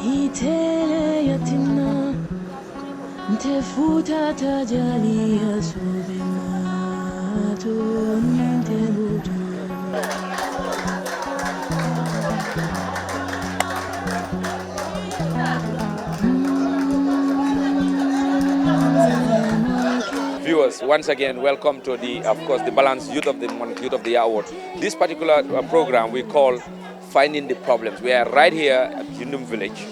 Itele yatima Ntefuta tajali asubima Tontebutu Viewers, once again, welcome to the Balanced Youth of the Month, Youth of the Year Award. This particular program we call Finding the Problems. We are right here at Yundum Village.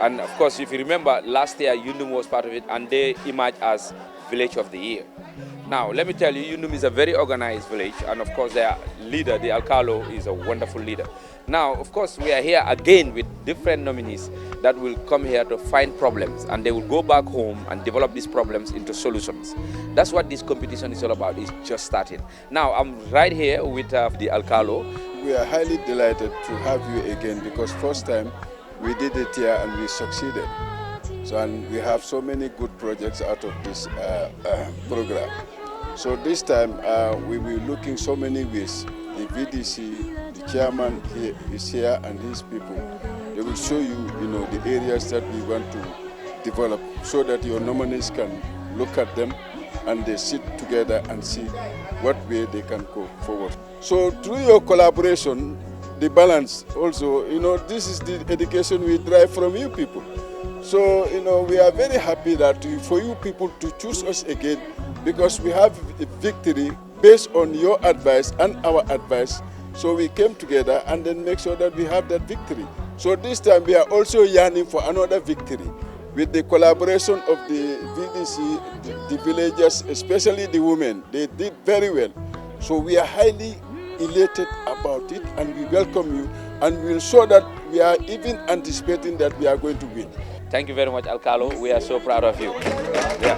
And of course, if you remember, last year Yundum was part of it and they emerged as Village of the Year. Now, let me tell you, Yundum is a very organized village. And of course, their leader, the Alcalo, is a wonderful leader. Now, of course, we are here again with different nominees that will come here to find problems, and they will go back home and develop these problems into solutions. That's what this competition is all about. It's just starting. Now, I'm right here with the Alcalo. We are highly delighted to have you again because first time we did it here and we succeeded. So, and we have so many good projects out of this program. So this time we will be looking so many ways. The VDC, the chairman here is here and his people. They will show you, the areas that we want to develop so that your nominees can look at them and they sit together and see what way they can go forward. So through your collaboration, the balance also, this is the education we drive from you people. So, we are very happy that for you people to choose us again because we have a victory based on your advice and our advice. So we came together and then make sure that we have that victory. So this time we are also yearning for another victory with the collaboration of the VDC, the villagers, especially the women. They did very well. So we are highly elated about it and we welcome you and we will show that we are even anticipating that we are going to win. Thank you very much, Alcalo. We are so proud of you. Yeah.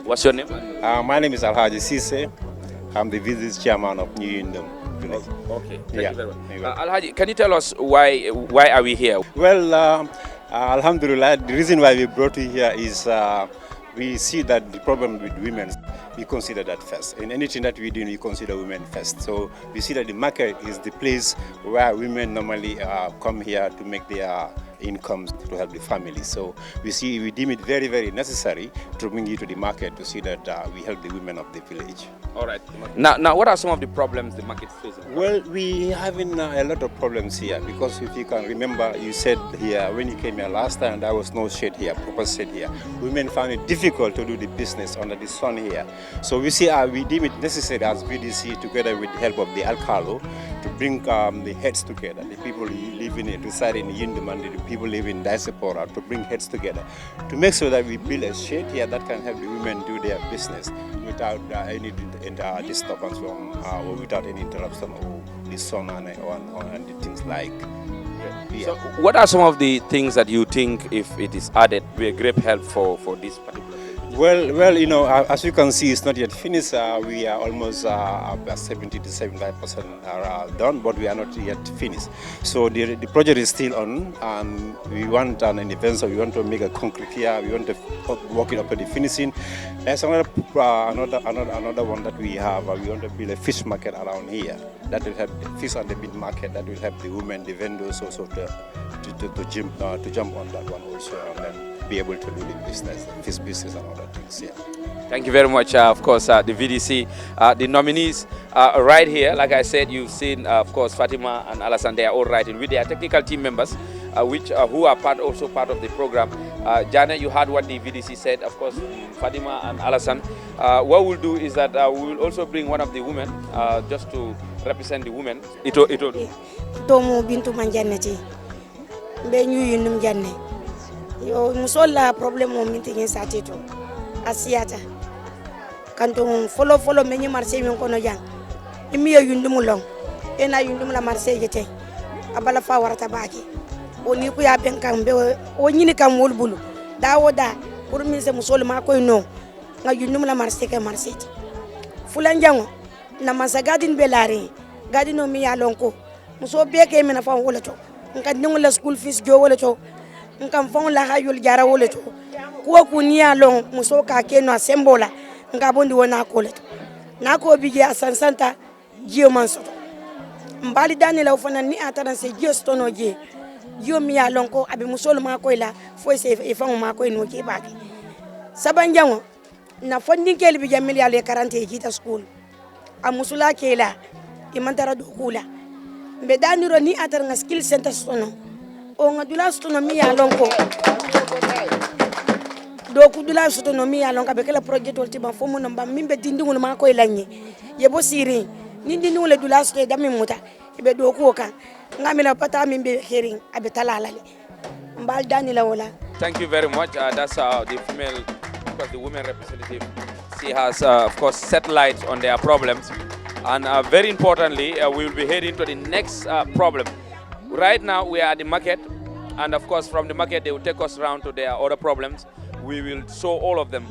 What's your name? My name is Alhaji Sise. I'm the vice chairman of New Yundum Village. Okay, thank you very much. Alhaji, can you tell us why are we here? Well, Alhamdulillah, the reason why we brought you here is we see that the problem with women, we consider that first. In anything that we do, we consider women first. So we see that the market is the place where women normally come here to make their incomes to help the family. So we deem it very, very necessary to bring you to the market to see that we help the women of the village. All right. Now, what are some of the problems the market is facing? Well, we having a lot of problems here because if you can remember, you said here when you came here last time there was no shade here, proper shade here. Women found it difficult to do the business under the sun here. So we see we deem it necessary as VDC together with the help of the Alcalo to bring the heads together, the people living in residing in Yundum and the people living in diaspora to bring heads together to make sure that we build a shade here that can help the women do their business without any disturbance from or without any interruption of the sun and the things like. Yeah. So what are some of the things that you think, if it is added, will be a great help for this particular thing? Well, as you can see, it's not yet finished. We are almost 70 to 75% are done, but we are not yet finished. So the project is still on, and we want an event, so we want to make a concrete here. We want to work it up to the finishing. There's another one that we have. We want to build a fish market around here. That will help the fish and the meat market. That will help the women, the vendors also to jump on that one also, and then be able to do the business, fish business and other things. Yeah. Thank you very much. Of course, the VDC, the nominees are right here. Like I said, you've seen, of course, Fatima and Alassane. They are all right with their technical team members, who are also part of the program. Janet, you heard what the VDC said. Of course, Fatima and Alassane. What we'll do is that we will also bring one of the women just to represent the women. Ito. Tomu bintu manjanati. Be New Yundum janne. Yo musola problem mo minti ngi satito. Asiata. Kanto follow menyu marché mi kono jang. Imi Yundum long. Ena Yundum la marché jete. Abala fa warata baki. Oni ku ya ben kan be o nyini kan wolbulu. Dawo da pour min se musol ma koy no. Nga Yundum la marché ke marché. Fulan jango na masagadin belare. Gadino mi ya lonko. Muso beke mi na fa wala to. Nka ndingula school fees jo wala to. Nka fon la hayul jara wala to. Kuwa kunia long muso ka keno asembola. Nka bondi wona kolet. Na ko bije asansanta jio manso. Mbali dani la ufana ni atana se jio stono je. yo mi ya lonko abe musolo ma ko la fo se e fa ma ko no ke baki sabanjango na funding ke bi jamil ya le 40 kita school a musula ke la e mantara do kula be daniro ni atar nga skill center sono o nga dula sono mi ya lonko do ku dula sono mi ya lonka be kala project wol tiba fo mo no mbam mimbe dindingul ma ko lanye ye bo siri ni dindingul le dula sono dami muta be do ko kan ngamila pata mimbe hearing abe talalale mbal danila wala. Thank you very much. That's the female, of course, the women representative. She has, of course, set light on their problems. And very importantly, we will be heading to the next problem. Right now, we are at the market. And of course, from the market, they will take us around to their other problems. We will show all of them.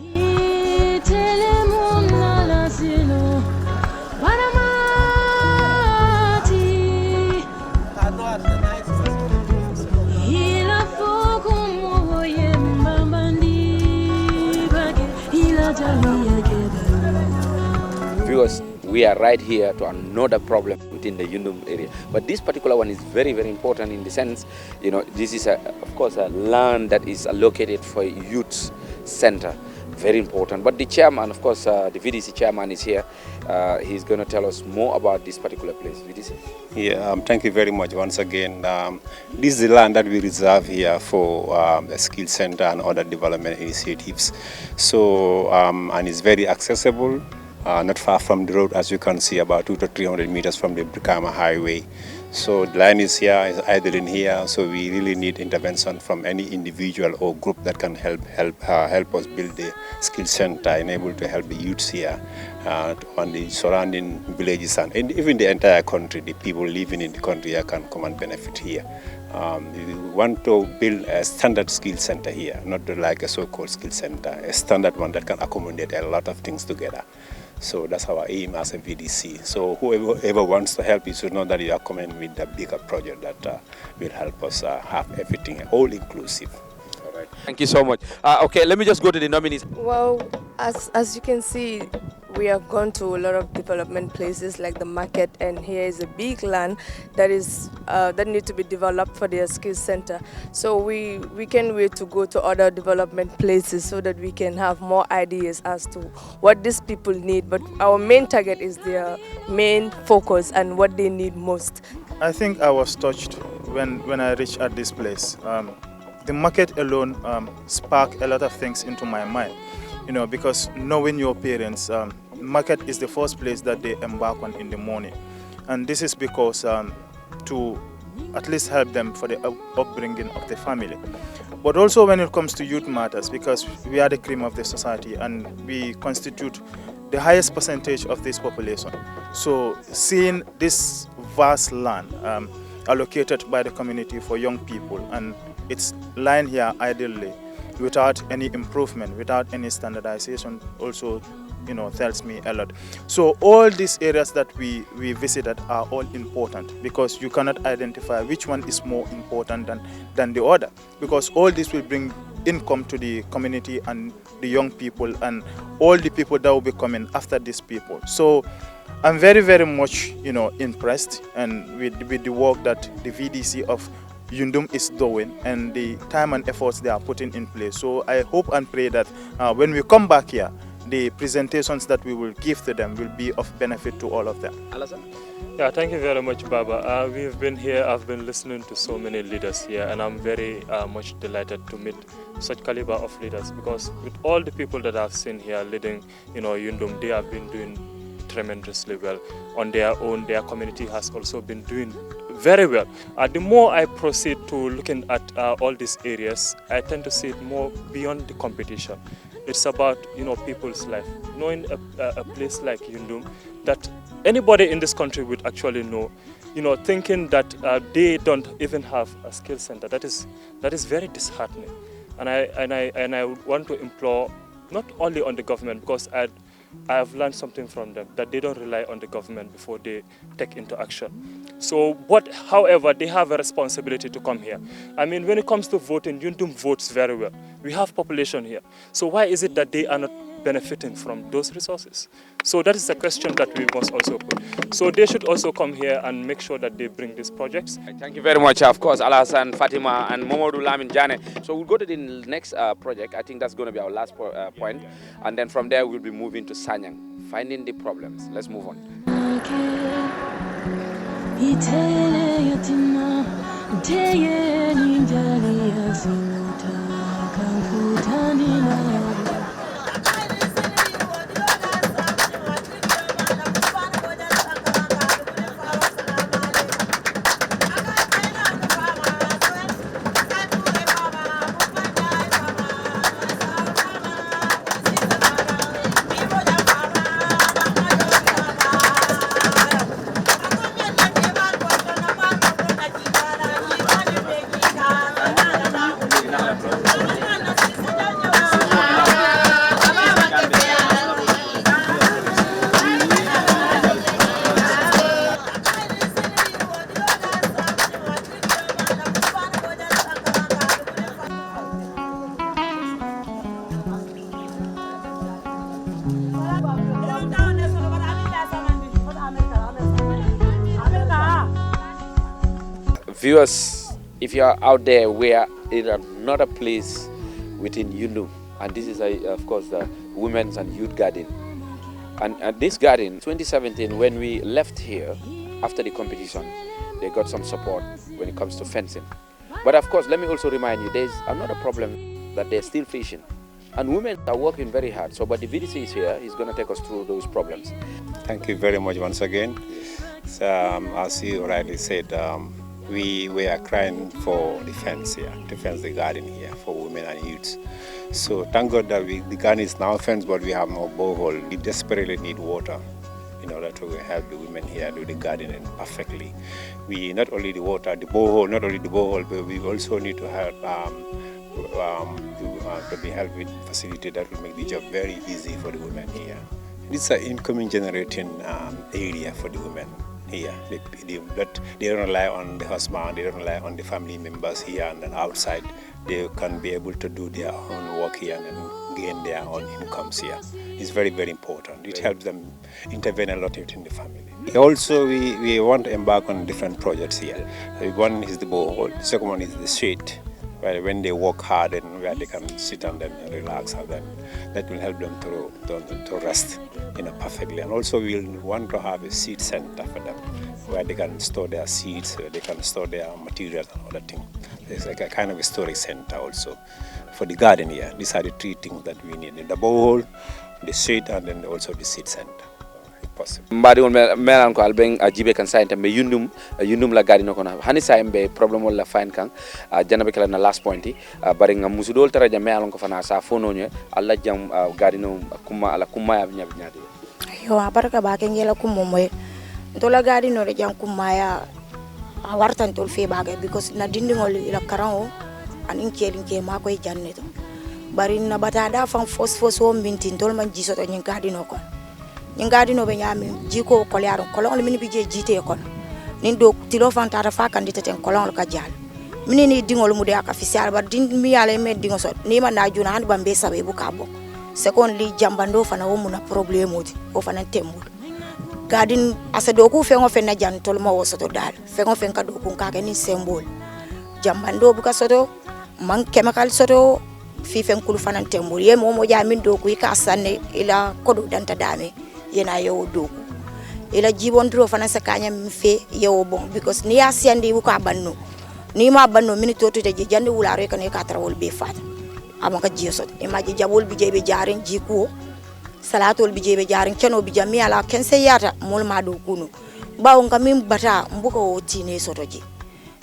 Viewers, we are right here to another problem within the Yundum area. But this particular one is very, very important in the sense, you know, this is, of course, a land that is allocated for a youth center. Very important. But the chairman, of course, the VDC chairman is here. He's going to tell us more about this particular place. VDC. Yeah, thank you very much once again. This is the land that we reserve here for a skill center and other development initiatives. So, and it's very accessible. Not far from the road, as you can see, about 200 to 300 meters from the Brikama Highway. So the line is here, is idling here. So we really need intervention from any individual or group that can help us build the skill center and able to help the youths here on the surrounding villages and even the entire country. The people living in the country here can come and benefit here. We want to build a standard skill center here, not like a so-called skill center, a standard one that can accommodate a lot of things together. So that's our aim as a VDC. So whoever wants to help, you should know that you are coming with a bigger project that will help us have everything all inclusive. All right. Thank you so much. Okay, let me just go to the nominees. Well, as you can see, we have gone to a lot of development places like the market, and here is a big land that is that need to be developed for their skills center. So we can wait to go to other development places so that we can have more ideas as to what these people need. But our main target is their main focus and what they need most. I think I was touched when I reached at this place. The market alone sparked a lot of things into my mind, you know, because knowing your parents, market is the first place that they embark on in the morning. And this is because to at least help them for the upbringing of the family. But also when it comes to youth matters, because we are the cream of the society and we constitute the highest percentage of this population. So seeing this vast land allocated by the community for young people, and it's lying here idly without any improvement, without any standardization, also, you know, tells me a lot. So all these areas that we visited are all important, because you cannot identify which one is more important than the other, because all this will bring income to the community and the young people and all the people that will be coming after these people. So I'm very, very much, you know, impressed and with the work that the VDC of Yundum is doing and the time and efforts they are putting in place. So I hope and pray that when we come back here, the presentations that we will give to them will be of benefit to all of them. Alasan? Yeah, thank you very much, Baba. We've been here, I've been listening to so many leaders here, and I'm very much delighted to meet such caliber of leaders, because with all the people that I've seen here leading, you know, Yundum, they have been doing tremendously well on their own. Their community has also been doing very well. The more I proceed to looking at all these areas, I tend to see it more beyond the competition. It's about, you know, people's life. Knowing a place like Yundum that anybody in this country would actually know, you know, thinking that they don't even have a skill center. That is very disheartening. And I want to implore not only on the government, because I have learned something from them, that they don't rely on the government before they take into action. So, however, they have a responsibility to come here. I mean, when it comes to voting, Yundum votes very well. We have population here. So why is it that they are not benefiting from those resources? So that is a question that we must also put. So they should also come here and make sure that they bring these projects. Thank you very much, of course, Alassane, Fatima, and Momodou Lamin Jane. So we'll go to the next project. I think that's going to be our last point. And then from there, we'll be moving to Sanyang, finding the problems. Let's move on. Viewers, if you are out there, we are in another place within Yundum, and this is, of course, the Women's and Youth Garden. And this garden, 2017, when we left here after the competition, they got some support when it comes to fencing. But of course, let me also remind you, there's another problem that they're still facing. And women are working very hard. So, but the VDC is here. He's going to take us through those problems. Thank you very much once again. So, as you rightly said, we are crying for defense here, to fence the garden here for women and youths. So thank God that the garden is now fenced, but we have no borehole. We desperately need water in order to help the women here do the gardening perfectly. We not only the water, the borehole, but we also need to help to be helped with facility that will make the job very easy for the women here. This is an income generating area for the women here. They don't rely on the husband, they don't rely on the family members here and then outside. They can be able to do their own work here and gain their own incomes here. It's very, very important. It helps them intervene a lot in the family. Also, we want to embark on different projects here. One is the borehole, the second one is the shade, where when they work hard and where they can sit and then relax, and then that will help them to rest perfectly. And also we will want to have a seed center for them where they can store their seeds, where they can store their materials and other things. There's like a kind of a storage center also for the garden here. These are the three things that we need: the borehole, the shade, and then also the seed center. Mbadi on melan ko albeng jibe kan sainte me yundum la gadi nokona hani saimbe problem wala fine kan janabe kala na last point bari ngam musudol taraja melan ko fana sa fono nye alla jam gadi no kuma ya nyaade yo baraka ba ke ngela ko momoy to la gadi no jam kuma ya wartan tol fe baga because na dindingol ila karango anin kelinke ma koy janneto bari na batada fam fos o mintin tol man jisoto nyin gadi no ko ngadi no be nyami jiko ko liaron kolon min bi je jite kon nin do tilo fantata fa kandita ten kolon ka jall min ni dingol mu de aka official ba din mi yale me dingo so ni ma na juna han bambe sabe bu ka bo second li jambando fana wo mu na problème odi o fana temmu gadin asa do ku fengo fen na jan tol ma wo soto dal fengo fen ka do ku ka ni symbole jambando bu ka soto man chemical soto fi fen kulu fana temmu ye mo jamin do ku ka sanne ila kodo danta dame yena yewo doku ila jibondro fana sakanya mfe yewo bon because ni asiandi bu ka banno ni ma banno min to je jande wularo kan e ka trawol be fat amaka jiso e ma jabol bi jebe jaren jiko salatol bi jebe jaren keno bi jammi ala kense yata mol ma do kunu bawo ngam bata mbuko o tine sotoji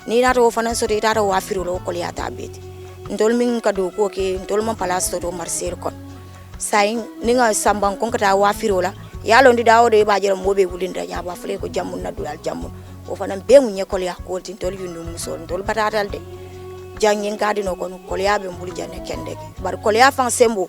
ni nato fana soto tata wa firolo ko liata beti ndol min ka do ko ke ndol mon palace to marcel kon sain ninga samban kon kata wa firola yalo ndi dawo de bajere mobe wulinda nya ba fle ko jamun na dulal jamun o fana be mu nyekol ya ko tin tol yundu musol tol batatal de jangen gadi no kon kol ya be mbuli janne kende bar kol ya fan sembo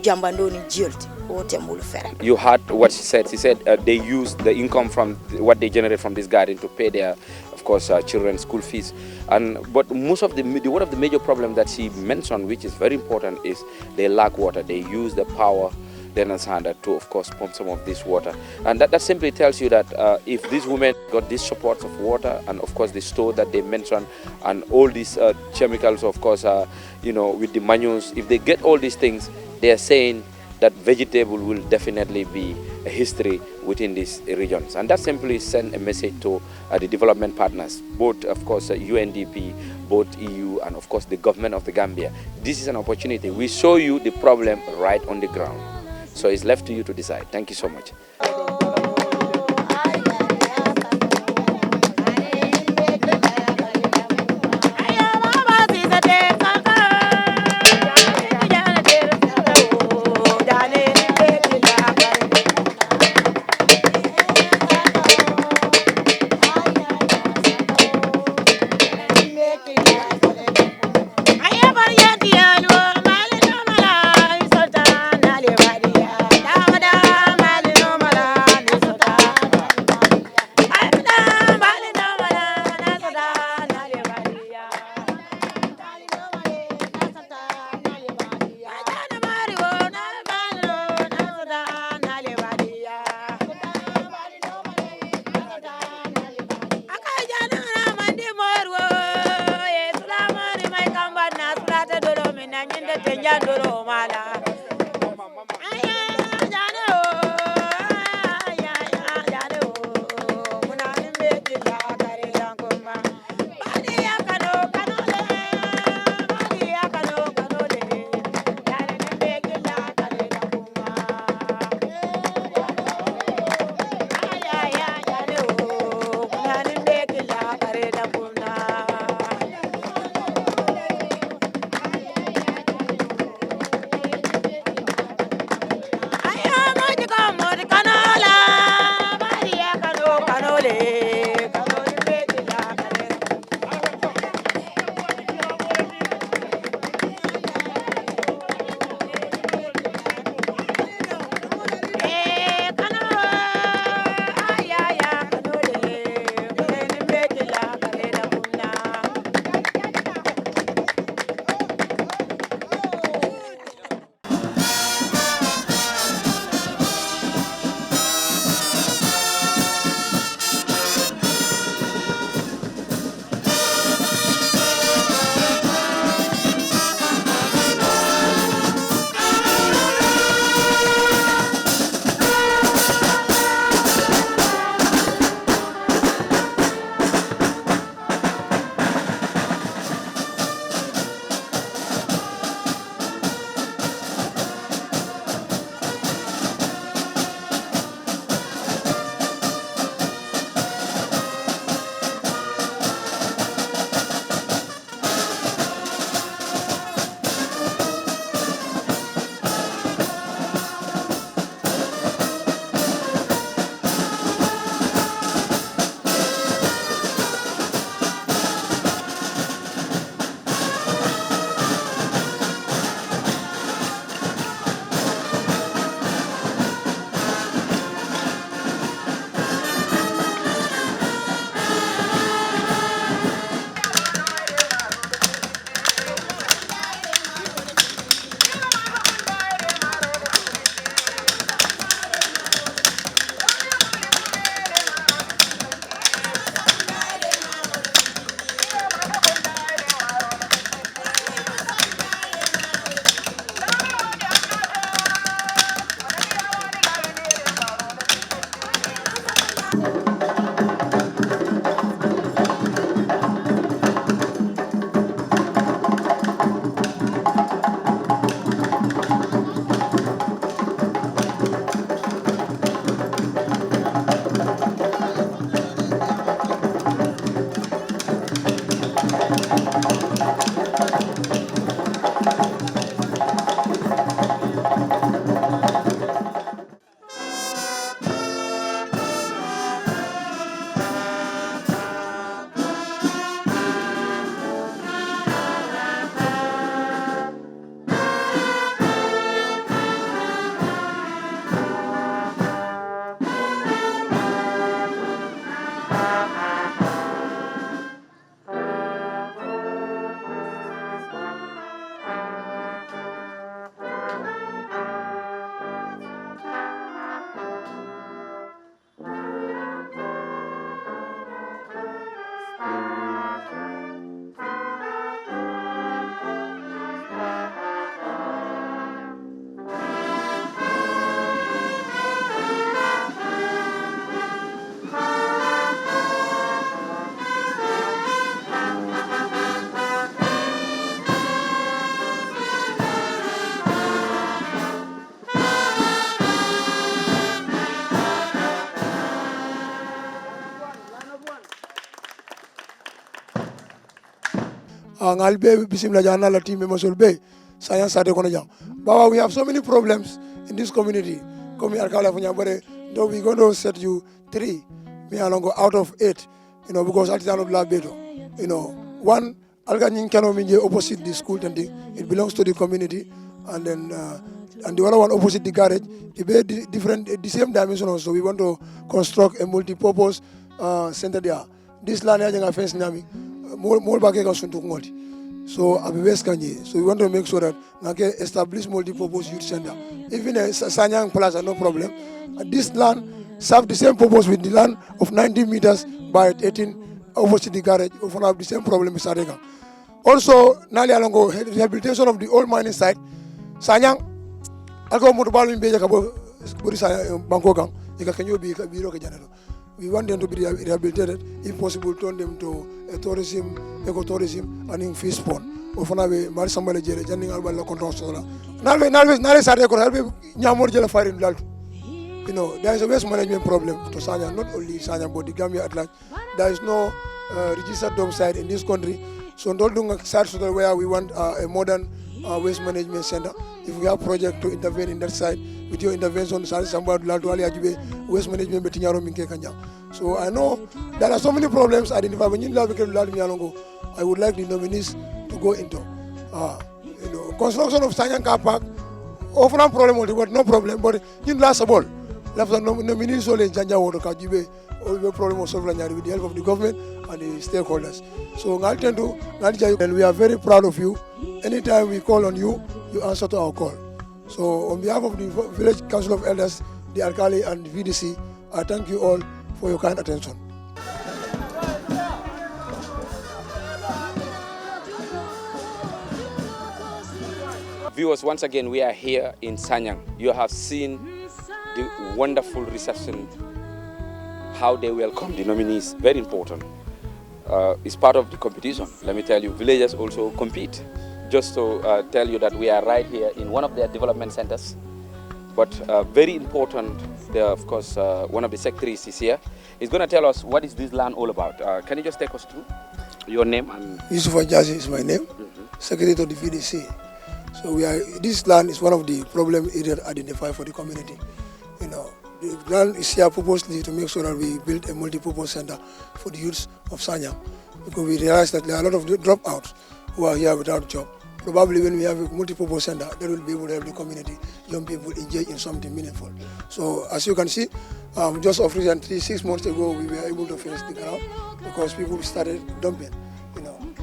jambando ni jilt o tembul fere. You heard what she said. She said they use the income from what they generate from this garden to pay their, of course, children's school fees. But most of one of the major problems that she mentioned, which is very important, is they lack water. They use the power they understand that to, of course, pump some of this water. And that simply tells you that if these women got these supports of water and, of course, the store that they mentioned and all these chemicals, of course, with the manures, if they get all these things, they are saying that vegetable will definitely be a history within these regions. And that simply send a message to the development partners, both, of course, UNDP, both EU, and, of course, the government of the Gambia. This is an opportunity. We show you the problem right on the ground. So it's left to you to decide. Thank you so much. ngal be bisimla jana la team members will be science sade kono jam. Baba, we have so many problems in this community. Come here, Kala Funyabare. Though we're going to set you 3, me along out of 8, because Artisan of Labedo. One, Alganin Kano Minje opposite the school, and it belongs to the community, and then and the other one opposite the garage. It be different, the same dimension also. We want to construct a multi-purpose center there. This land is a fence nami, more back suntuk. So we want to make sure that we establish multi-purpose youth center. Even a Sanyang Plaza, no problem. This land serves the same purpose with the land of 90 meters by 18 opposite the garage. We have the same problem with Sarega. Also, Nali Alongo rehabilitation of the old mining site. Sanyang, Algo Mutubal in Beja Burisa Bangkok, we want them to be rehabilitated, if possible, turn them to tourism, ecotourism, and in fish pond. Ofanabe, Marisambale Jere, Janning Albala control. Nalwe Sade could help Yamur Jela fire in Dalto. There is a waste management problem to Sanya, not only Sanya, but the Gambia at large. There is no registered dump site in this country. So, don't start where we want a modern waste management center. If we have project to intervene in that site, with your intervention, waste management. So I know there are so many problems identified. I would like the nominees to go into construction of Sanyang car park. Often a problem, but no problem. But in last of all, nominees only Janja water Kajibe, all the problem of solving with the help of the government and the stakeholders. So and we are very proud of you. Anytime we call on you, you answer to our call. So on behalf of the Village Council of Elders, the Alkali and the VDC, I thank you all for your kind attention. Viewers, once again, we are here in Sanyang. You have seen the wonderful reception, how they welcome the nominees. Very important. It's part of the competition. Let me tell you, villagers also compete. Just to tell you that we are right here in one of their development centers. But very important, of course, one of the secretaries is here. He's going to tell us what is this land all about. Can you just take us through your name? And Yusuf Ajazi is my name, Secretary to the VDC. So this land is one of the problem areas identified for the community. The land is here purposely to make sure that we build a multi-purpose center for the youths of Sanyang, because we realize that there are a lot of dropouts who are here without job. Probably when we have a multi-purpose center, that will be able to help the community, young people engage in something meaningful. So as you can see, just of recently, 6 months ago, we were able to finish the ground because people started dumping.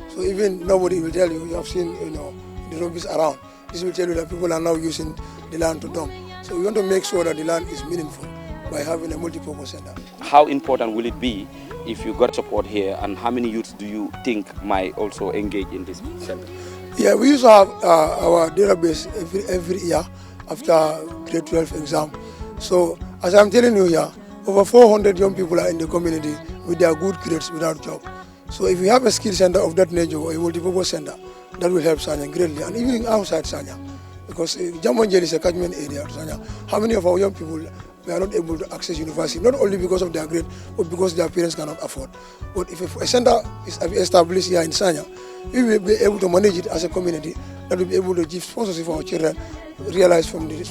So even nobody will tell you, you have seen, the rubbish around. This will tell you that people are now using the land to dump. So we want to make sure that the land is meaningful by having a multi-purpose center. How important will it be if you got support here, and how many youths do you think might also engage in this center? Yeah, we used to have our database every year after grade 12 exam. So as I'm telling you here, over 400 young people are in the community with their good grades without job. So if we have a skill center of that nature or a multi-purpose center, that will help Sanyang greatly, and even outside Sanyang. Because Jamonjel is a catchment area of Sanyang. How many of our young people we are not able to access university, not only because of their grade, but because their parents cannot afford. But if a center is established here in Sanyang, we will be able to manage it as a community that will be able to give sponsorship for our children, realized from the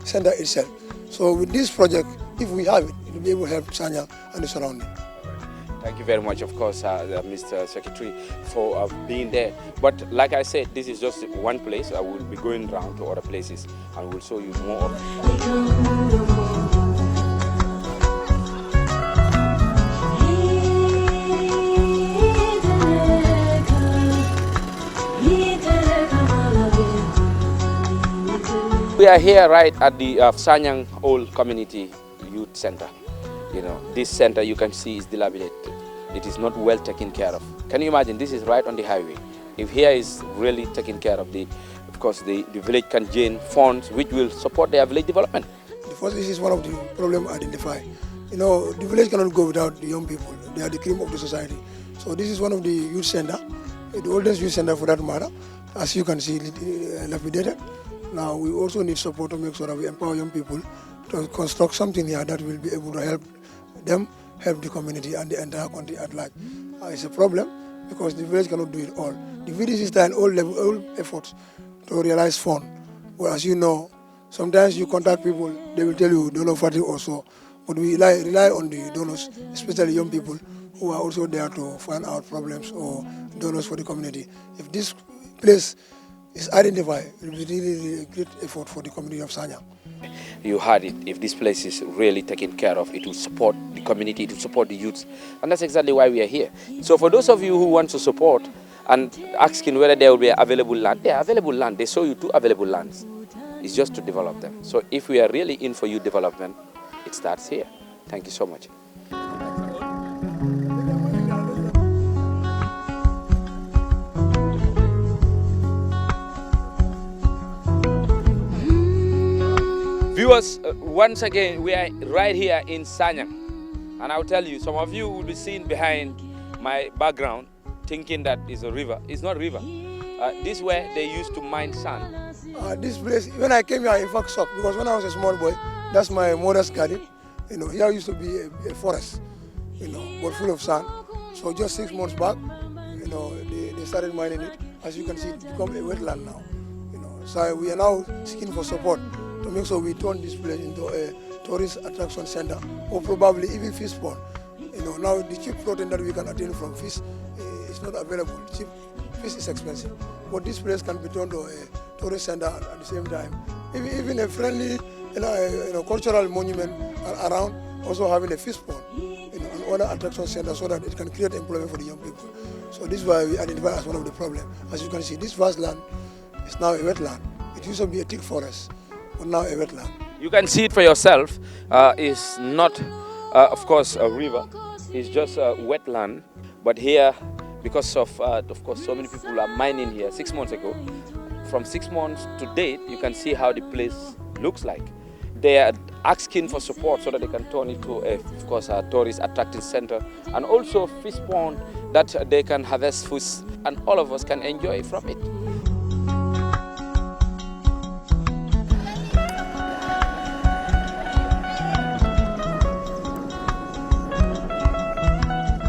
center itself. So with this project, if we have it, it will be able to help Sanyang and the surrounding. Thank you very much, of course, Mr. Secretary, for being there. But like I said, this is just one place. I will be going around to other places and we'll show you more of it. We are here right at the Sanyang Old Community Youth Center. This center you can see is dilapidated. It is not well taken care of. Can you imagine? This is right on the highway. If here is really taken care of, of course the village can gain funds which will support their village development. The first, this is one of the problems identified. The village cannot go without the young people. They are the cream of the society. So this is one of the youth center, the oldest youth center for that matter. As you can see, dilapidated. Now we also need support to make sure that we empower young people to construct something here that will be able to help them, help the community and the entire country at large. It's a problem, because the village cannot do it all. The VDC is trying all efforts to realize fund. But as you know, sometimes you contact people, they will tell you donor party also. But we rely on the donors, especially young people who are also there to find out problems or donors for the community. If this place is identified, it will be really a great effort for the community of Sanyang. You heard it. If this place is really taken care of, it will support the community, it will support the youths. And that's exactly why we are here. So for those of you who want to support and asking whether there will be available land, there are available land. They show you 2 available lands. It's just to develop them. So if we are really in for youth development, it starts here. Thank you so much. Viewers, once again, we are right here in Sanyang. And I'll tell you, some of you will be seen behind my background thinking that is a river. It's not a river. This is where they used to mine sand. This place, when I came here, I in fact shocked, because when I was a small boy, that's my mother's garden. You know, here used to be a forest, you know, but full of sand. So just 6 months back, you know, they started mining it. As you can see, it's become a wetland now. You know, so we are now seeking for support to make sure we turn this place into a tourist attraction center, or probably even fish pond. You know, now the cheap protein that we can attain from fish is not available. Cheap fish is expensive, but this place can be turned to a tourist center at the same time. Even a friendly, cultural monument around, also having a fish pond, and other attraction center, so that it can create employment for the young people. So this is why we identify as one of the problems. As you can see, this vast land is now a wetland. It used to be a thick forest, but now a wetland. You can see it for yourself. It's not, of course, a river. It's just a wetland. But here, because of course, so many people are mining here 6 months ago. From 6 months to date, you can see how the place looks like. They are asking for support so that they can turn it to, of course, a tourist attracting center, and also fish pond that they can harvest fish, and all of us can enjoy from it.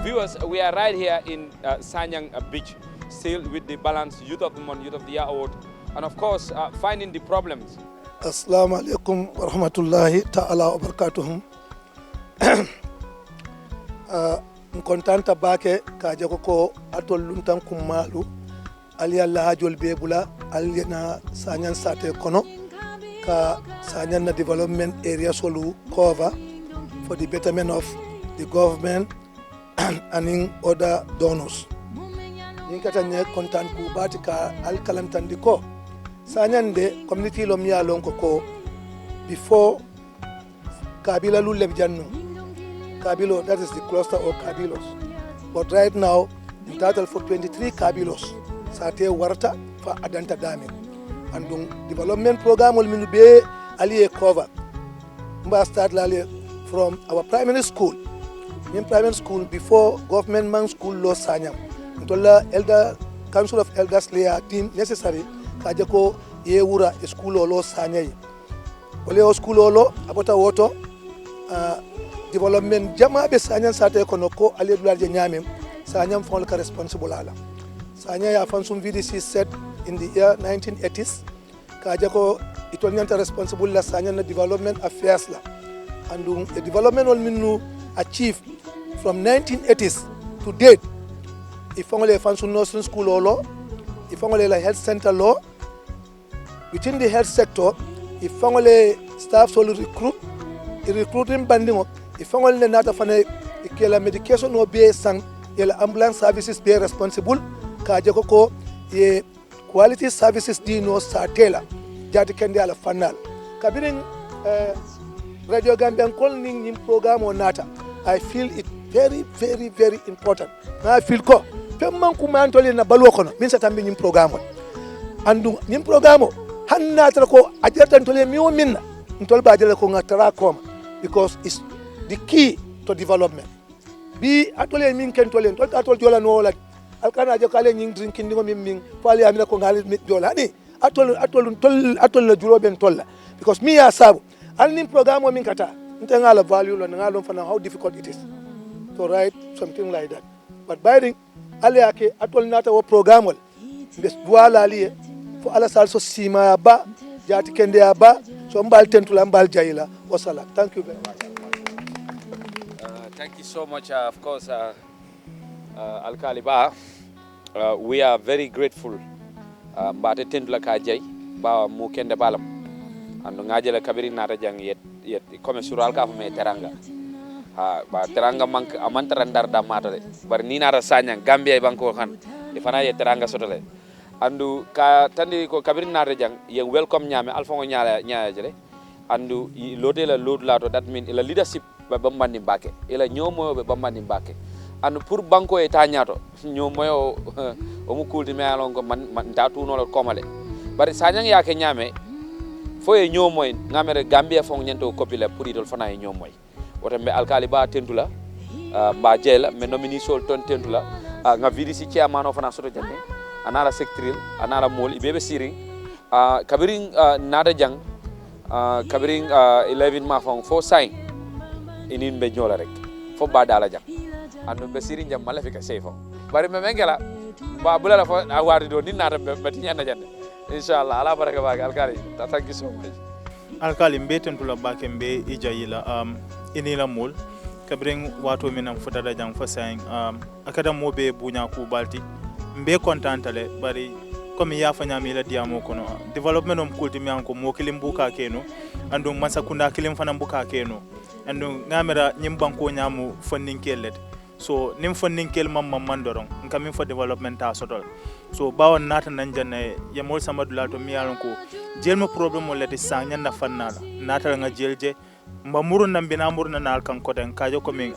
Viewers, we are right here in Sanyang Beach, still with the Balance Youth of the Month, Youth of the Year Award, and of course, finding the problems. Assalamu alaikum wa rahmatullahi ta'ala wa barakatuhum. Kontanta bake ka jago ko atol luntan kummalu aliya lahajol bebula aliyana Sanyang sate kono ka Sanyang na development area solu cover for the betterment of the government and in other donors. Ninkata nye kontan ku batika al kalamtandi ko Sanyang de community lo miya lon ko before Kabila lu lebjanno Kabilo, that is the cluster of Kabilos. But right now, in total for 23 Kabilos, Sate Warta for Adanta Dami. And the development program will be Ali cover. We start from our primary school. In primary school, before government man school law Sanyang. Until elder council of elders layer team necessary, Kajako Yewura school law Sanyay. Ole school law about a water. Development jama be Sanyang sate kono ko ali dularje nyamem Sanyang fon ka responsible ala Sanyang ya fansum VDC set in the year 1980s kaja ko itonyanta responsible la Sanyang na development affairs la and the development will minu achieve from 1980s to date ifangole fansum nursing school law ifangole la health center law within the health sector ifangole staff so recruiting banding if only the nata fane ikela medication no be sang yela ambulance services be responsible ka jako ko ye quality services di no satela jati kende ala fanal kabirin radio Gambian calling in program on nata I feel it very very very important na I feel ko pemman kuma antole na balwo kono min satambi nim program andu nim program hanna tra ko ajertan tole miwo minna ntol ba jele ko ngatara koma because it's the key to development. Bi atole min ken tolen to atol jola no wala alkana je kale nying drinking ngo min fali amina ko ngali mit jola ni atol la juro ben tolla because me ya sabu al nim program o min kata ntengala value lo ngalo fana how difficult it is to write something like that, but by ala yake atol nata wo programme wol mbe duwala liye fo ala sal so sima ya ba jati kende ya ba so mbal tentula mbal jayila wasala. Thank you very much. Thank you so much, of course, Alkali Ba. We are very grateful. Mbate tentula ka jay ba mu kende balam andu ngajela kabiri nata jang yet comme sural ka me teranga ba teranga mank amantara ndar da matale bar ni nata sanya Gambia banko kan e fana ye teranga sotole andu ka tandi ko kabiri nata jang ye welcome nyame alfongo nyaala jele andu lodela lod lato that mean ila leadership ba bambandi mbake ila nyomo be bambandi mbake anu pour banko e tañato nyomo o mu kulti me alongo man tatu no lo komale bari sanyang yake nyame fo e nyomoy ngamere Gambia fon nyento copile pour idol fana e nyomoy woto be Alkali Ba tentula ba jela me nomini sol ton tentula nga vidisi chairman of na soto janne anala sectril anala mol ibebe siri kabiring nada jang kabiring 11 ma fon fo sign inin be nyola rek fo ba dala jang andu be siri jam mala fika sey fo bari me mengela ba bulala fo awari do ni nada be tinyana janne inshallah ala baraka ba Alkali. Thank you so much. Alkali mbe tentula bake mbe ijayila inila mol kabring wato minam futada jang fa saying akada mobe bunya ku balti mbe contentale bari comme ya fanya mi la diamo kono development om kulti mi anko mo kilim buka keno andu masakunda kilim fana buka keno andu ngamera nyim banko nyamu funding kellet so nim funding kel mamma mandorong ngam fa development ta sotol so bawon nata nan janne ya mol samadula to mi yalon ko jelmo problem lati sanya na fannala nata nga jelje mba murun nan bina murun na kan ko den kajo ko min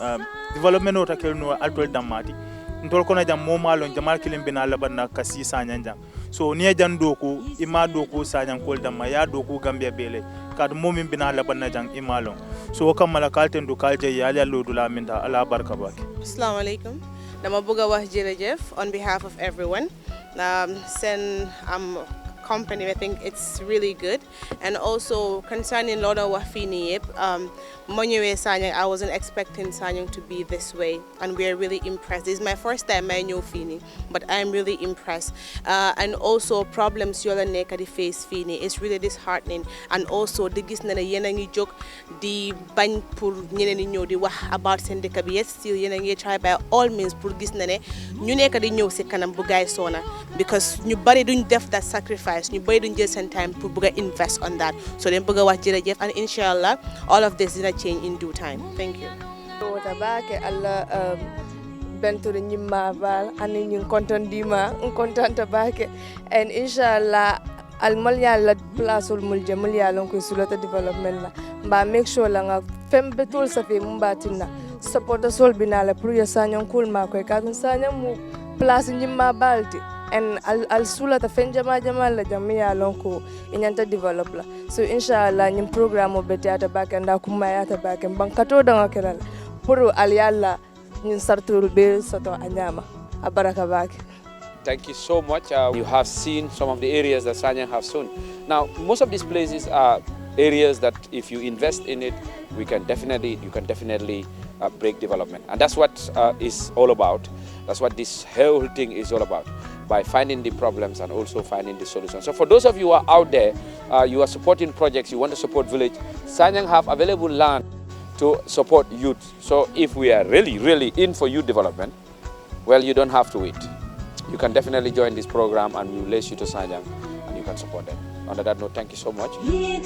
development o takel no altol damati ntol ko na jam mo malon jamal kilim bina labanna kasi sanya jam so ni jan doku ima doku sanya kol damma ya doku Gambia bele kad momin bina labanna jang imalon so kam malakalten do kalje yali allodula minta ala barka bake. Assalamu alaikum. Dama buga wax jerejef on behalf of everyone. Sen company, I think it's really good. And also concerning Loda Wafini, Sanyang, I wasn't expecting Sanyang to be this way, and we're really impressed. This is my first time I know Fini, but I'm really impressed. And also problems yola neka di face Fini, it's really disheartening. And also the gis na yenangi joke di bany pour ñeneen ñew di wax about syndicat bi, yet still yenangi try by all means pour gis na ne ñu nekk di ñew ci kanam bu gaay sona, because ñu bari duñ def that sacrifice, ñu bari duñ jël seen time pour bëgg invest on that. So dañ bëgg wax jërëjëf, and inshallah all of this dina change in due time. Thank you. Wata baake Allah benturi nyimma bal ani ñing konton dima kontanta baake, and inshallah al malya la placeul mulje mulya lon ko sulata development la mba make sure la nga fembe tol sa fe mbatina support sol binala pour ya sanyon kul ma ko ka sanya mu place nyimma balti, and al sulata fenjama jama la jamia lon ko inyanta develop la. So inshallah nyim programme o betata baake nda kuma yata baake bankato danga kelal pour al yalla ñin sartul be soto anyama abaraka baake. Thank you so much. You have seen some of the areas that Sanyang have soon. Now, most of these places are areas that if you invest in it, you can definitely break development. And that's what is all about. That's what this whole thing is all about, by finding the problems and also finding the solutions. So for those of you who are out there, you are supporting projects, you want to support village, Sanyang have available land to support youth. So if we are really in for youth development, well, you don't have to wait. You can definitely join this program and we will place you to Sanyang and you can support them. On that note, thank you so much. Hey,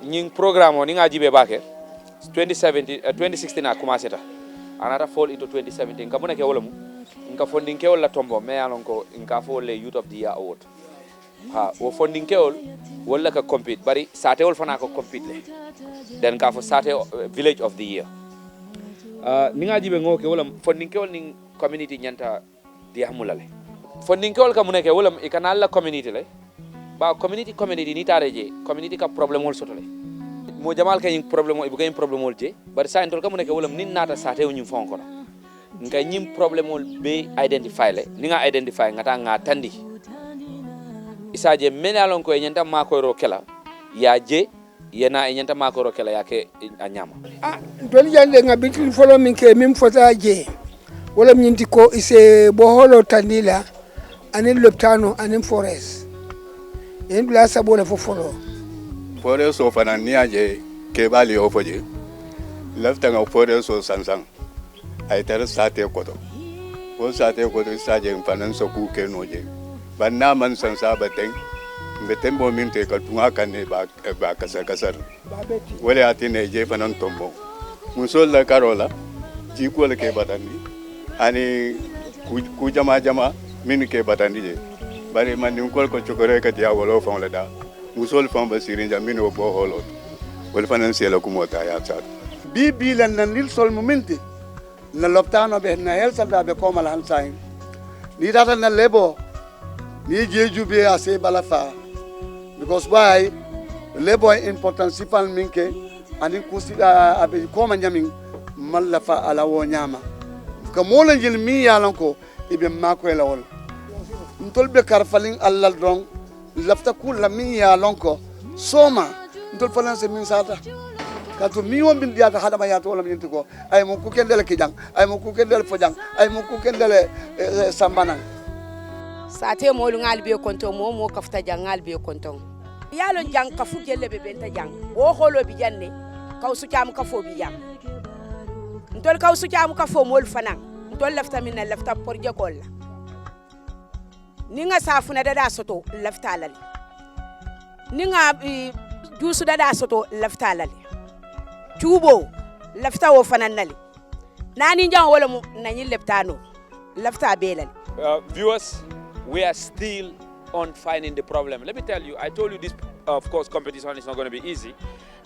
Ning programme ni nga jibe bake 2016 a commencé ta anata fall into 2017 kamuna ke wala mu nka funding ke wala tombo me alon ko nka fo le youth of the year award ha o funding ke wala ka compete bari sate wol fana ko compete le den ka fo sate village of the year ni nga jibe ngo ke wala funding ke wol ning community nyanta di hamulale funding ke wol kamuna ke wala e kanal la community le ba community ni tareje community ka problem wol sotole mo jamal kay problem ibu kay problem wol je bar sa entol kam nek wolam nin nata sate ñu fon ko ngay ñim problem wol be identify le ni nga identify ngata nga tandi isaje menalon ko ñanta mako ro kala ya je yena ñanta mako ro kala yake a ñama dol yande nga bitil folo min ke mim fota je wala ñinti ko ise bo holo tandila anin loptano anin forest en bla sabole fo folo fore so fana ni aje ke bali o foje lafta nga fore so sansang ay tar sate koto o sate koto saje fanan so ku ke noje banna man sansa bateng betem bo min te ka tunga kanne ba kasar wala atine je fanan tombo musol la karola ji ko le ke batani ani ku jama min ke batani je bari man ni ko chokore ka dia wolo fon la da musol fon basirin jamino bo holot wal financier la kumota ya tsat bi lan nan lil sol momenti na loptano be na hel salda be ko mala hansain ni data na lebo ni jeju be ase balafa because why lebo important sifal minke ani kusi abe ko man jamin malafa ala wo nyama ka mola jil mi yalan ko ibe mako la wol ntol be karfalin allal don lafta kula min ya lonko soma ndol falance min sata kato mi won bin diata hada ma ya to wala min ko ay mo ku kendele kijang ay mo ku kendele fojang ay mo ku kendele sambanan sate mo lu ngal be konton mo kafta jangal be konton yalon jang ka fu gelle be benta jang bo holo bi janne kaw su kam ka fo bi jang ndol kaw su kam ka fo mol fanan ndol lafta min lafta porje kolla ninga safuna dada soto lafta lali ninga jusu dada soto lafta lali tubo lafta wo fanan nali nani jang wala mu nani leptano lafta belal viewers, we are still on finding the problem. Let me tell you, I told you this, of course, competition is not going to be easy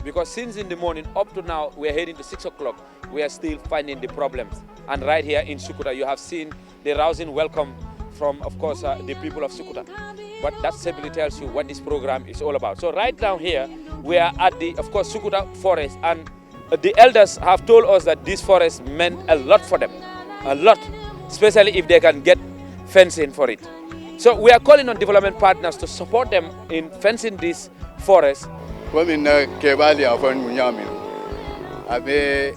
because since in the morning up to now, we are heading to 6 o'clock, we are still finding the problems. And right here in Sukuta, you have seen the rousing welcome from, of course, the people of Sukuta. But that simply tells you what this program is all about. So right down here, we are at the, of course, Sukuta forest, and the elders have told us that this forest meant a lot for them, a lot, especially if they can get fencing for it. So we are calling on development partners to support them in fencing this forest. Women kebali afan munyamin abe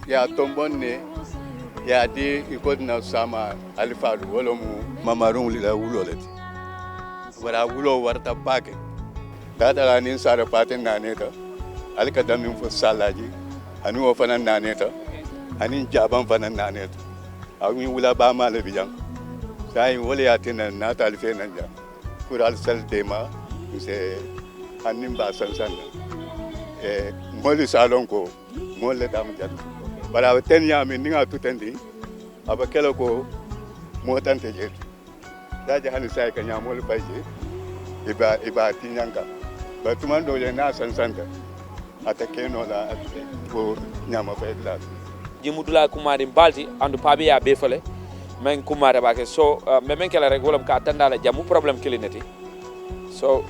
ya tombonne ya di ikodna sama alifadu wolomu mamarun lila wuloleti wala wulo warta pake dada lanin sare paten naneta alika damin fo salaji anu ofana naneta anin jaban fana naneta awi wula ba mala bijang sai wole yatina nata alfe nanja kural sel tema se anin ba sansan moli salon ko mole dam jat bara 10 ya min ninga tutendi aba kelo ko mo tante je daje hani sai ka nyamol bayje iba tinyanga ba tumando je na sansanta atakeno la ko nyama fa la jimudula kumari balti andu pabe ya befale men kumare bake so men kala rek wolam ka tandala jamu problem kilineti so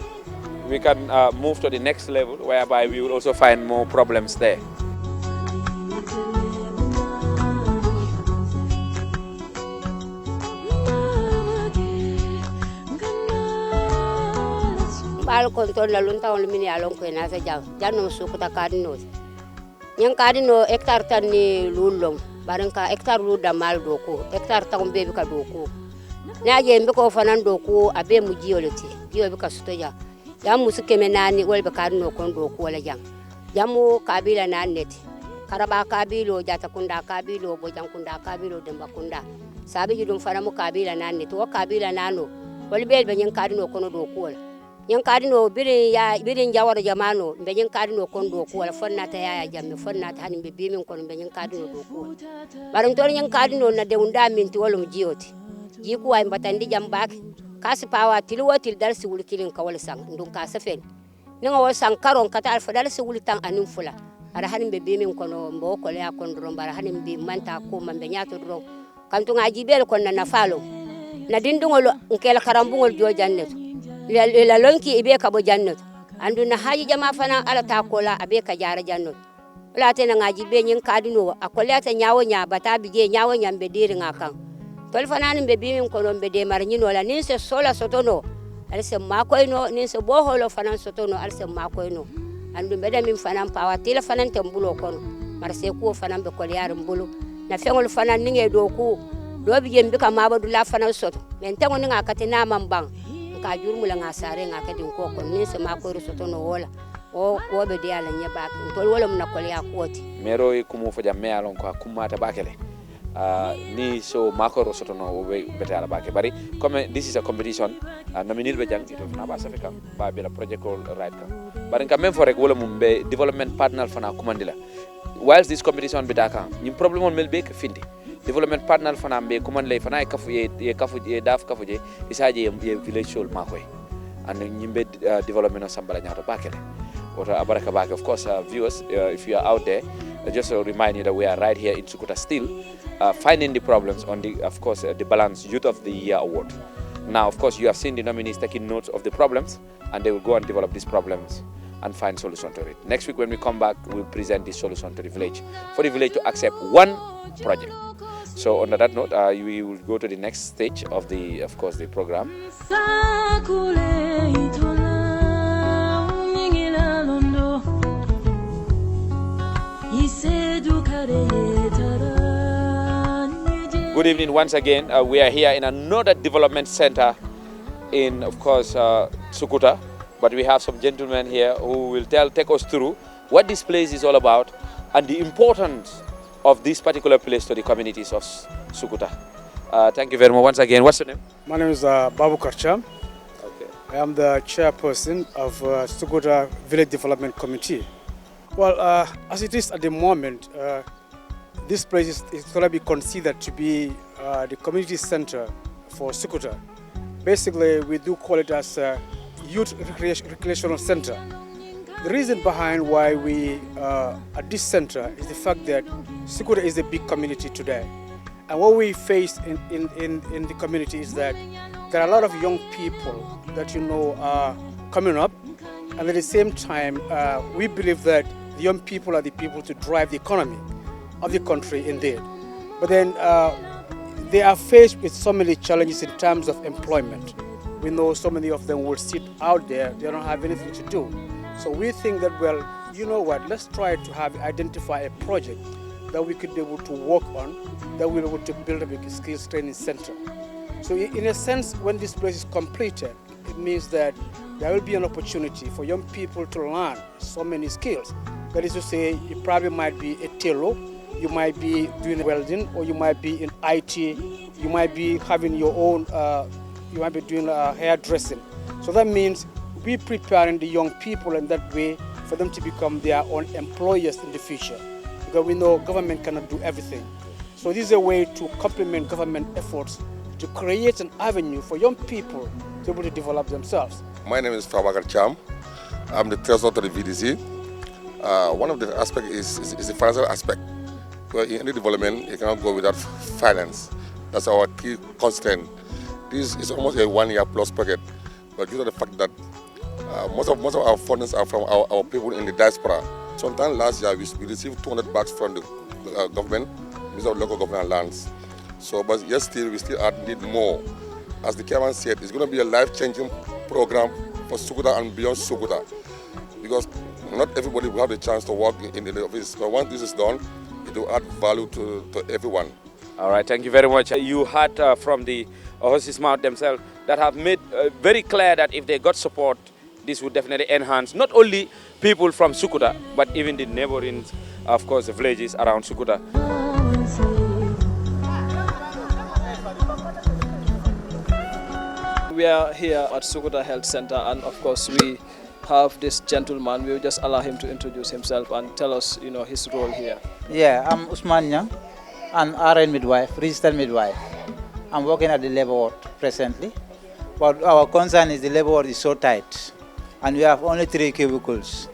we can move to the next level whereby we will also find more problems there. Bal kontor la lunta on mini alon ko na sa janno sukuta kadino nyang kadino hectare tan ni lulong baran ka hectare lu da mal doku hectare tan be ka doku na je mbe ko fanan doku abe mu jioleti jiyo be ka sutoja jam musu kemenani wol be kadino kon doku wala jamu kabila na neti karaba kabilo jata kunda kabilo bojan kunda kabilo demba kunda sabi jidum fana mu kabila na neti o kabila nano wol be nyang kadino kono doku wala yang kadino birin jawara jamano be yang kadino kondo ko wala fonna ta yaya jamme fonna ta hanin be bimin kono be yang kadino do ko barin to yang kadino na de unda min ti wolum jioti ji ko ay batandi jambak kasi pawa tilwotil dal si wul kilin ka wala sang ndum ka safen ninga wal sang karon kata alfa dal si wul tan anin fula ara hanin be bimin kono mbo ko le akon ron bara hanin be manta ko man be nyato ron kantu ngaji bel kon na falo na dindungol ngel karambungol jo janneto la lonki ibe ka bo jannot andu na haji jama fana ala ta kola abe ka jara jannot wala tena ngaji be nyin kadino akola ta nyawo nya bata bige nyawo nya be diri ngakan tol fana ni be bimin ko non be de mar nyin wala nin se sola sotono al se makoyno nin se bo holo fana sotono al se makoyno andu be de min fana pawa tila fana tembulo kono mar se ko fana be ko yar mbulu na fengol fana ninge do ku do bige mbika mabadu la fana soto men tango ninga katina mambang ka jurmula nga sare nga kadin ko ko ni se ma ko rusoto no wala o ko be dia la nyaba to wala mun ko ya koti mero e kumu fa jamme alon ko kumata bakele ni so ma ko rusoto no be betala bake bari comme this is a competition nominil be jang ito na ba safika ba be la project called right ka bari ka même fo rek wala mun be development partner fana kumandila whilst this competition be daka ni problem on mel be ka findi development partner fana be kuman lay fana kafu ye daf kafu je isaje ye village show makoy and nyimbe development of sambala nyato bakele water abaraka bake of course viewers if you are out there just to remind you that we are right here in Sukuta still finding the problems on the of course the Balance Youth of the Year award. Now of course you have seen the nominees taking notes of the problems and they will go and develop these problems and find solution to it. Next week when we come back we'll present this solution to the village for the village to accept one project. So on that note, we will go to the next stage of the, of course, the program. Good evening once again. We are here in another development center in, of course, Sukuta. But we have some gentlemen here who will take us through what this place is all about and the importance of this particular place to the communities of Sukuta. Thank you very much once again. What's your name? My name is Babu Karcham. Okay. I am the chairperson of Sukuta Village Development Committee. Well, as it is at the moment, this place is going to be considered to be the community center for Sukuta. Basically, we do call it as a youth recreational center. The reason behind why we at this center is the fact that Sukuta is a big community today. And what we face in the community is that there are a lot of young people that are coming up. And at the same time, we believe that the young people are the people to drive the economy of the country indeed. But then they are faced with so many challenges in terms of employment. We know so many of them will sit out there, they don't have anything to do. So we think that, well, you know what, let's try to identify a project that we could be able to work on, that we'll be able to build up a skills training center. So in a sense, when this place is completed, it means that there will be an opportunity for young people to learn so many skills. That is to say, you probably might be a tailor, you might be doing welding, or you might be in IT, you might be having your own, you might be doing hairdressing. So that means we preparing the young people in that way for them to become their own employers in the future. Because we know government cannot do everything. So this is a way to complement government efforts to create an avenue for young people to be able to develop themselves. My name is Fabakar Cham. I'm the treasurer to the VDC. One of the aspects is the financial aspect. Where in any development, you cannot go without finance. That's our key constraint. This is almost a 1 year plus project, but due to the fact that most of our fundings are from our people in the diaspora. Sometime last year, we received 200 bucks from the government, Ministry of Local Government and Lands. So, but yes, we still need more. As the chairman said, it's going to be a life-changing program for Sukuta and beyond Sukuta, because not everybody will have the chance to work in the office. But once this is done, it will add value to everyone. All right, thank you very much. You heard from the horses' mouth themselves that have made very clear that if they got support, this would definitely enhance not only people from Sukuta, but even the neighboring, of course, the villages around Sukuta. We are here at Sukuta Health Center, and of course we have this gentleman. We will just allow him to introduce himself and tell us, his role here. Yeah, I'm Usman Nyang, an RN midwife, registered midwife. I'm working at the labor ward presently, but our concern is the labor ward is so tight, and we have only 3 cubicles.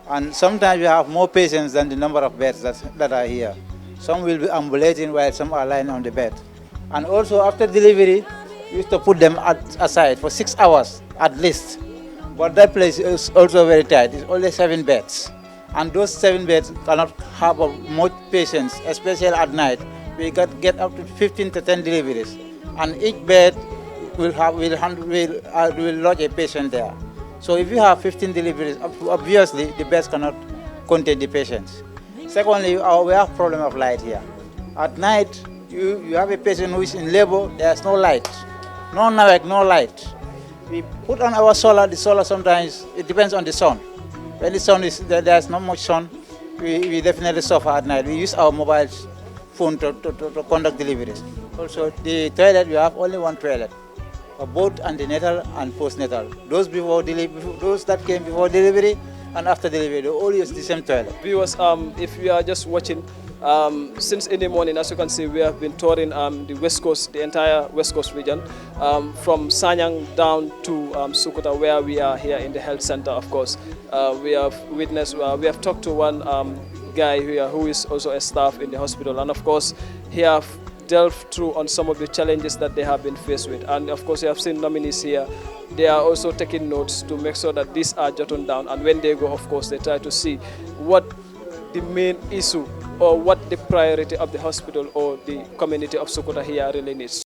And sometimes we have more patients than the number of beds that are here. Some will be ambulating while some are lying on the bed. And also after delivery, we used to put them aside for 6 hours at least. But that place is also very tight. It's only 7 beds. And those 7 beds cannot have much patients, especially at night. We get up to 15 to 10 deliveries. And each bed will lodge a patient there. So if you have 15 deliveries, obviously the beds cannot contain the patients. Secondly, we have problem of light here. At night, you have a patient who is in labor, there's no light. No NAWEC, no light. We put on our solar. The solar sometimes, it depends on the sun. When the sun is there's not much sun, we definitely suffer at night. We use our mobile phone to conduct deliveries. Also, the toilet, we have only 1 toilet, both antenatal and postnatal. Those that came before delivery and after delivery, they all use the same toilet. Viewers, if you are just watching, since in the morning, as you can see, we have been touring the West Coast, the entire West Coast region, from Sanyang down to Sukuta, where we are here in the health center. Of course, we have witnessed, we have talked to one guy here who is also a staff in the hospital, and of course, he have delved through on some of the challenges that they have been faced with. And of course, you have seen nominees here. They are also taking notes to make sure that these are jotted down, and when they go, of course, they try to see what the main issue or what the priority of the hospital or the community of Sukuta here really needs.